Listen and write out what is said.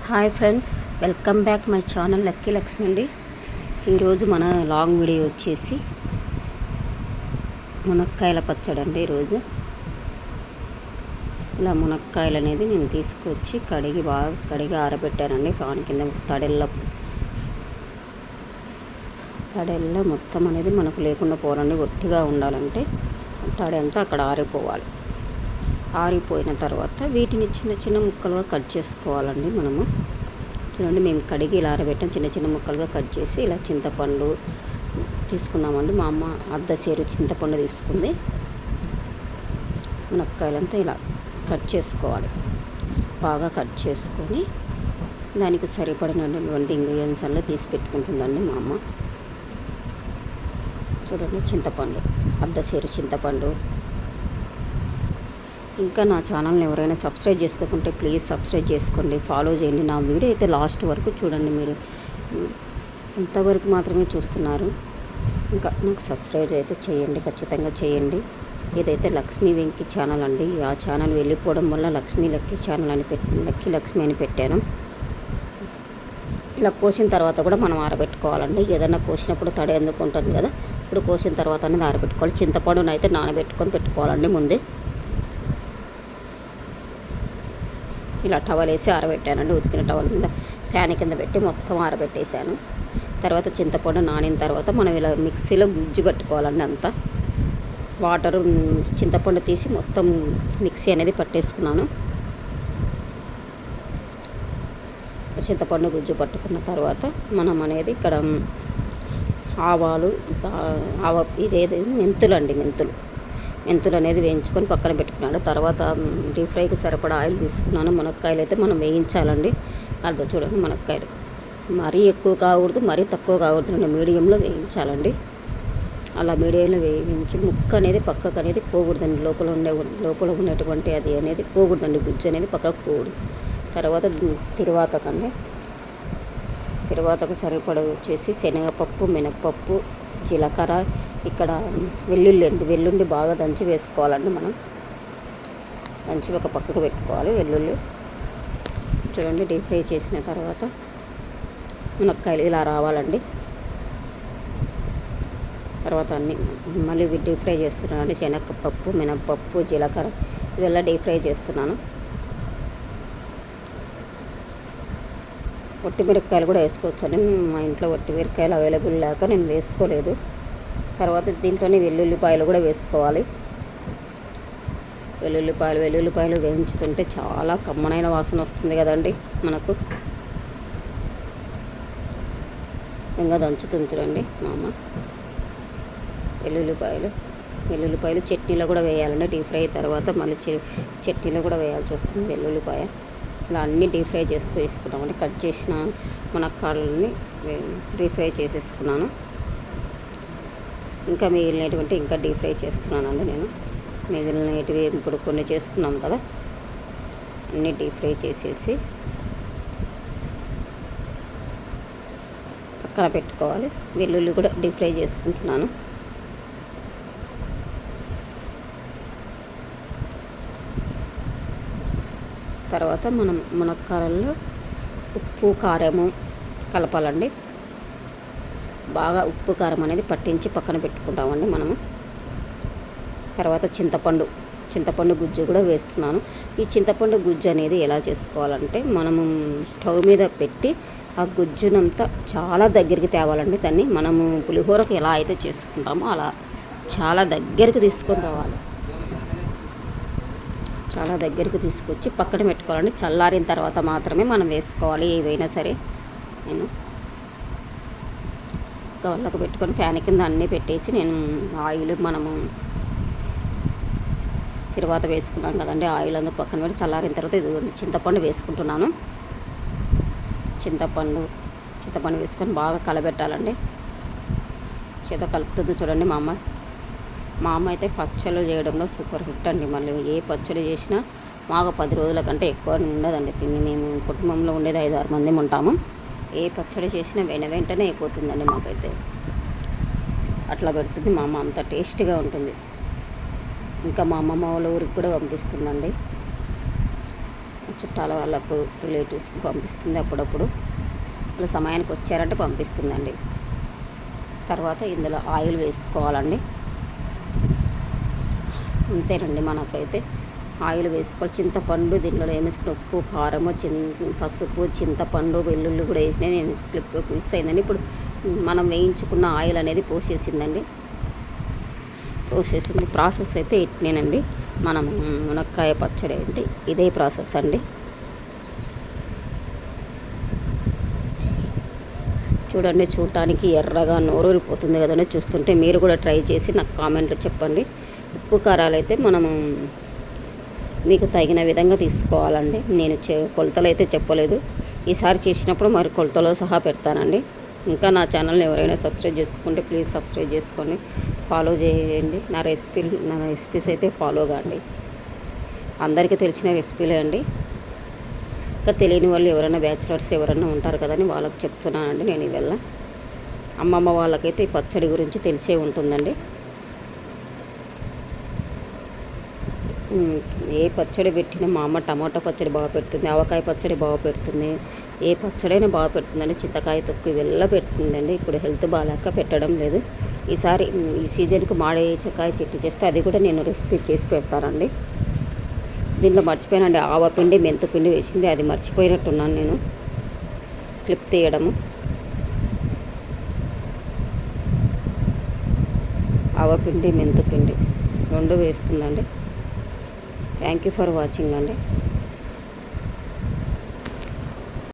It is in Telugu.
Hi friends, welcome back my channel lucky Lakshmi అండి. ఈరోజు మన లాంగ్ వీడియో వచ్చేసి మునక్కాయల పచ్చడి అండి. ఈరోజు ఇలా మునక్కాయలు అనేది నేను తీసుకొచ్చి కడిగి ఆరబెట్టానండి. ఫ్యాన్ కింద తడెల్ల మొత్తం అనేది మనకు లేకుండా పోవాలండి. ఒట్టిగా ఉండాలంటే తడి అంతా అక్కడ ఆరిపోవాలి. ఆరిపోయిన తర్వాత వీటిని చిన్న చిన్న ముక్కలుగా కట్ చేసుకోవాలండి. మనము చూడండి, మేము కడిగి ఇలా ఆరబెట్టాం. చిన్న చిన్న ముక్కలుగా కట్ చేసి ఇలా చింతపండు తీసుకున్నామండి. మా అమ్మ అర్ధసేరు చింతపండు తీసుకుంది. మునక్కాయలంతా ఇలా కట్ చేసుకోవాలి. బాగా కట్ చేసుకొని దానికి సరిపడినటువంటి ఇంగ్రీడియంట్స్ అన్నీ తీసి పెట్టుకుంటుందండి మా అమ్మ. చూడండి, చింతపండు, అర్ధసేరు చింతపండు. ఇంకా నా ఛానల్ని ఎవరైనా సబ్స్క్రైబ్ చేసుకోకుంటే ప్లీజ్ సబ్స్క్రైబ్ చేసుకోండి, ఫాలో చేయండి. నా వీడియో అయితే లాస్ట్ వరకు చూడండి. మీరు ఇంతవరకు మాత్రమే చూస్తున్నారు. ఇంకా నాకు సబ్స్క్రైబ్ అయితే చేయండి, ఖచ్చితంగా చేయండి. ఏదైతే లక్ష్మీ వెంకి ఛానల్ అండి, ఆ ఛానల్ వెళ్ళిపోవడం వల్ల లక్కీ ఛానల్ అని లక్కీ లక్ష్మి అని పెట్టాను. ఇలా కోసిన తర్వాత కూడా మనం ఆరబెట్టుకోవాలండి. ఏదైనా కోసినప్పుడు తడి ఎందుకు ఉంటుంది కదా, ఇప్పుడు కోసిన తర్వాత అనేది ఆరబెట్టుకోవాలి. చింతపండును అయితే నానబెట్టుకొని పెట్టుకోవాలండి ముందే. ఇలా టవల్ వేసి ఆరబెట్టానండి. ఉతికిన టవల్ మీద ఫ్యాన్ కింద పెట్టి మొత్తం ఆరబెట్టేశాను. తర్వాత చింతపండు నానిన తర్వాత మనం ఇలా మిక్సీలో గుజ్జు పెట్టుకోవాలండి. అంతా వాటరు చింతపండు తీసి మొత్తం మిక్సీ అనేది పట్టేసుకున్నాను. చింతపండు గుజ్జు పట్టుకున్న తర్వాత మనం అనేది ఇక్కడ ఆవాలు, ఇదేది మెంతులు అండి, మెంతులు అనేది వేయించుకొని పక్కన పెట్టుకున్నాను. తర్వాత డీప్ ఫ్రైకి సరిపడా ఆయిల్ తీసుకున్నాను. మునక్కాయలు అయితే మనం వేయించాలండి. అదో చూడండి, మునక్కాయలు మరీ ఎక్కువ కాకూడదు, మరీ తక్కువ కాకూడదు, మీడియంలో వేయించాలండి. అలా మీడియంలో వేయించి ముక్క అనేది పక్కకు అనేది పోకూడదండి. లోపల ఉన్నటువంటి అది అనేది పోకూడదండి, గుజ్జు అనేది పక్కకు పోకూడదు. తర్వాత తిరువాతకు సరిపడ వచ్చేసి శనగపప్పు, మినప్పప్పు, జీలకర్ర, ఇక్కడ వెల్లుల్లి బాగా దంచి వేసుకోవాలండి. మనం దంచి ఒక పక్కకు పెట్టుకోవాలి. వెల్లుల్లి చూడండి, డీప్ ఫ్రై చేసిన తర్వాత మునక్కాయలు ఇలా రావాలండి. తర్వాత అన్నీ మళ్ళీ డీప్ ఫ్రై చేస్తున్నానండి. శనగపప్పు, మినప్పప్పు, జీలకర్ర ఇవెల్లా డీప్ ఫ్రై చేస్తున్నాను. ఒట్టిమిరపకాయలు కూడా వేసుకోవచ్చండి. మా ఇంట్లో ఒట్టిమిరపకాయలు అవైలబుల్ లేక నేను వేసుకోలేదు. తర్వాత దీంట్లోనే వెల్లుల్లిపాయలు కూడా వేసుకోవాలి. వెల్లుల్లిపాయలు వేయించుతుంటే చాలా కమ్మనైన వాసన వస్తుంది కదండి మనకు. ఇంకా దంచుతుంది చూడండి మా అమ్మ. వెల్లుల్లిపాయలు చట్నీలో కూడా వేయాలండి. డీప్ ఫ్రై తర్వాత మళ్ళీ చట్నీలో కూడా వేయాల్సి వస్తుంది వెల్లుల్లిపాయ. ఇలా అన్నీ డీప్ ఫ్రై వేసుకున్నామండి. కట్ చేసిన మునక్కాయలని డీప్ ఫ్రై చేసేసుకున్నాను. ఇంకా మిగిలినటువంటి ఇంకా డీప్ ఫ్రై చేస్తున్నానండి నేను. మిగిలినవి ఇప్పుడు కొన్ని చేసుకున్నాం కదా, అన్నీ డీప్ ఫ్రై చేసేసి పక్కన పెట్టుకోవాలి. వెల్లుల్లి కూడా డీప్ ఫ్రై చేసుకుంటున్నాను. తర్వాత మనం మునక్కాయల్లో ఉప్పు, కారము కలపాలండి. బాగా ఉప్పు, కారం అనేది పట్టించి పక్కన పెట్టుకుంటామండి మనము. తర్వాత చింతపండు గుజ్జు కూడా వేస్తున్నాను. ఈ చింతపండు గుజ్జు అనేది ఎలా చేసుకోవాలంటే, మనము స్టవ్ మీద పెట్టి ఆ గుజ్జునంతా చాలా దగ్గరికి తేవాలండి. దాన్ని మనము పులిహోరకు ఎలా అయితే చేసుకుంటామో అలా చాలా దగ్గరికి తీసుకొని రావాలి. చాలా దగ్గరికి తీసుకొచ్చి పక్కన పెట్టుకోవాలండి. చల్లారిన తర్వాత మాత్రమే మనం వేసుకోవాలి ఏవైనా సరే. నేను కవర్లకు పెట్టుకొని ఫ్యాన్ కింద అన్నీ పెట్టేసి నేను ఆయిల్ మనము తిరువాత వేసుకున్నాం కదండి, ఆయిల్ అందుకు పక్కన పెట్టి చల్లారిన తర్వాత ఇది చింతపండు వేసుకుంటున్నాను. చింతపండు వేసుకొని బాగా కలబెట్టాలండి. చేత కలుపుతుంది చూడండి మా అమ్మ అయితే పచ్చళ్ళు చేయడంలో సూపర్ హిట్ అండి. మళ్ళీ ఏ పచ్చడి చేసినా మాకు 10 రోజుల కంటే ఎక్కువ ఉండదండి తిని. మేము కుటుంబంలో ఉండేది 5-6 మంది ఉంటాము. ఏ పచ్చడి చేసినా వెంటనే అయిపోతుందండి మాకైతే. అట్లా పెడుతుంది మా అమ్మ, అంత టేస్ట్గా ఉంటుంది. ఇంకా మా అమ్మమ్మ వాళ్ళ ఊరికి కూడా పంపిస్తుందండి. చుట్టాల వాళ్ళకు రిలేటివ్స్కి పంపిస్తుంది అప్పుడప్పుడు. వాళ్ళు సమయానికి వచ్చారంటే పంపిస్తుందండి. తర్వాత ఇందులో ఆయిల్ వేసుకోవాలండి. అంతేనండి. మనకైతే ఆయిల్ వేసుకోవాలి. చింతపండు దీంట్లో ఏమేసుకుని ఉప్పు, కారము, పసుపు, చింతపండు, వెల్లుల్లి కూడా వేసినాయి. నేను క్లిప్ మిస్ అయిందండి. ఇప్పుడు మనం వేయించుకున్న ఆయిల్ అనేది పోసేసిందండి. పోసేసింది. ప్రాసెస్ అయితే ఇట్నేనండి. మనం మునక్కాయ పచ్చడి అంటే ఇదే ప్రాసెస్ అండి. చూడండి, చూడటానికి ఎర్రగా నోరూరిపోతుంది కదండి. చూస్తుంటే మీరు కూడా ట్రై చేసి నాకు కామెంట్లో చెప్పండి. ఉప్పు కారాలు అయితే మనము మీకు తగిన విధంగా తీసుకోవాలండి. నేను కొలతలు అయితే చెప్పలేదు. ఈసారి చేసినప్పుడు మరి కొలతలో సహా పెడతానండి. ఇంకా నా ఛానల్ని ఎవరైనా సబ్స్క్రైబ్ చేసుకోకుంటే ప్లీజ్ సబ్స్క్రైబ్ చేసుకొని ఫాలో చేయండి. నా రెసిపీస్ అయితే ఫాలో కాండి. అందరికీ తెలిసిన రెసిపీలే అండి. ఇంకా తెలియని వాళ్ళు ఎవరైనా బ్యాచిలర్స్ ఎవరైనా ఉంటారు కదని వాళ్ళకి చెప్తున్నానండి. నేను ఇవల్ల అమ్మమ్మ వాళ్ళకైతే ఈ పచ్చడి గురించి తెలిసే ఉంటుందండి. ఏ పచ్చడి పెట్టినా మా అమ్మ టమాటా పచ్చడి బాగా పెడుతుంది, ఆవకాయ పచ్చడి బాగా పెడుతుంది, ఏ పచ్చడైనా బాగా పెడుతుందండి. చింతకాయ తొక్కు ఇవెల్లా పెడుతుందండి. ఇప్పుడు హెల్త్ బాగాలేక పెట్టడం లేదు. ఈసారి ఈ సీజన్కి మామిడికాయ చెట్టు చేస్తే అది కూడా నేను రెసిపీ చేసి పెడతానండి. దీంట్లో మర్చిపోయానండి, ఆవపిండి మెంతిపిండి వేసింది, అది మర్చిపోయినట్టున్నాను నేను క్లిప్ తీయడము. ఆవపిండి మెంతిపిండి 2 వేస్తుందండి. థ్యాంక్ యూ ఫర్ వాచింగ్ అండి.